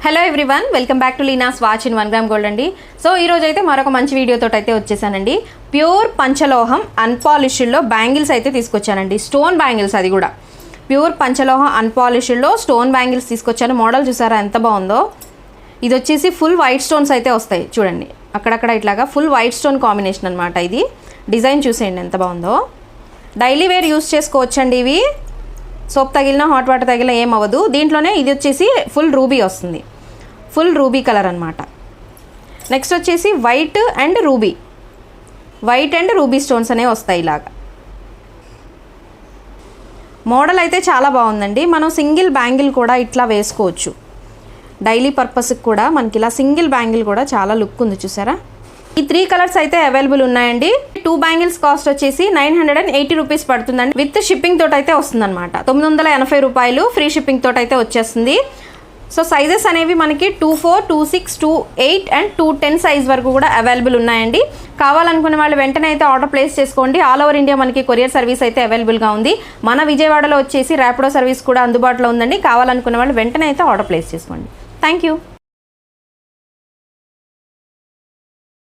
Hello everyone, welcome back to Leena's watch in 1 gram gold అండి. So ఈ రోజు అయితే మరొక మంచి వీడియోతో అయితే వచ్చేసానండి. ప్యూర్ పంచలోహం అన్పాలిష్డ్లో బ్యాంగిల్స్ అయితే తీసుకొచ్చానండి. స్టోన్ బ్యాంగిల్స్, అది కూడా ప్యూర్ పంచలోహం అన్పాలిష్డ్లో స్టోన్ బ్యాంగిల్స్ తీసుకొచ్చాను. మోడల్ చూసారా ఎంత బాగుందో. ఇది వచ్చేసి ఫుల్ వైట్ స్టోన్స్ అయితే వస్తాయి చూడండి, అక్కడక్కడ ఇట్లాగా ఫుల్ వైట్ స్టోన్ కాంబినేషన్ అనమాట. ఇది డిజైన్ చూసేయండి ఎంత బాగుందో. డైలీ వేర్ యూస్ చేసుకోవచ్చండి. ఇవి సోప్ తగిలినా హాట్ వాటర్ తగిలినా ఏం అవ్వదు. దీంట్లోనే ఇది వచ్చేసి ఫుల్ రూబీ వస్తుంది, ఫుల్ రూబీ కలర్ అనమాట. నెక్స్ట్ వచ్చేసి వైట్ అండ్ రూబీ స్టోన్స్ అనేవి వస్తాయి ఇలాగా. మోడల్ అయితే చాలా బాగుందండి. మనం సింగిల్ బ్యాంగిల్ కూడా ఇట్లా వేసుకోవచ్చు. డైలీ పర్పస్కి కూడా మనకి ఇలా సింగిల్ బ్యాంగిల్ కూడా చాలా లుక్ ఉంది చూసారా. ఈ 3 కలర్స్ అయితే అవైలబుల్ ఉన్నాయండి. 2 బ్యాంగిల్స్ కాస్ట్ వచ్చేసి 980 రూపీస్ పడుతుందండి. విత్ షిప్పింగ్ తోటి అయితే వస్తుంది అనమాట. 980 రూపాయలు ఫ్రీ షిప్పింగ్ తోటి అయితే వచ్చేస్తుంది. సో సైజెస్ అనేవి మనకి 24, 26, 28 అండ్ 210 సైజ్ వరకు కూడా అవైలబుల్ ఉన్నాయండి. కావాలనుకునే వాళ్ళు వెంటనే అయితే ఆర్డర్ ప్లేస్ చేసుకోండి. ఆల్ ఓవర్ ఇండియా మనకి కొరియర్ సర్వీస్ అయితే అవైలబుల్గా ఉంది. మన విజయవాడలో వచ్చేసి ర్యాపిడో సర్వీస్ కూడా అందుబాటులో ఉందండి. కావాలనుకునే వాళ్ళు వెంటనే అయితే ఆర్డర్ ప్లేస్ చేసుకోండి. Thank you.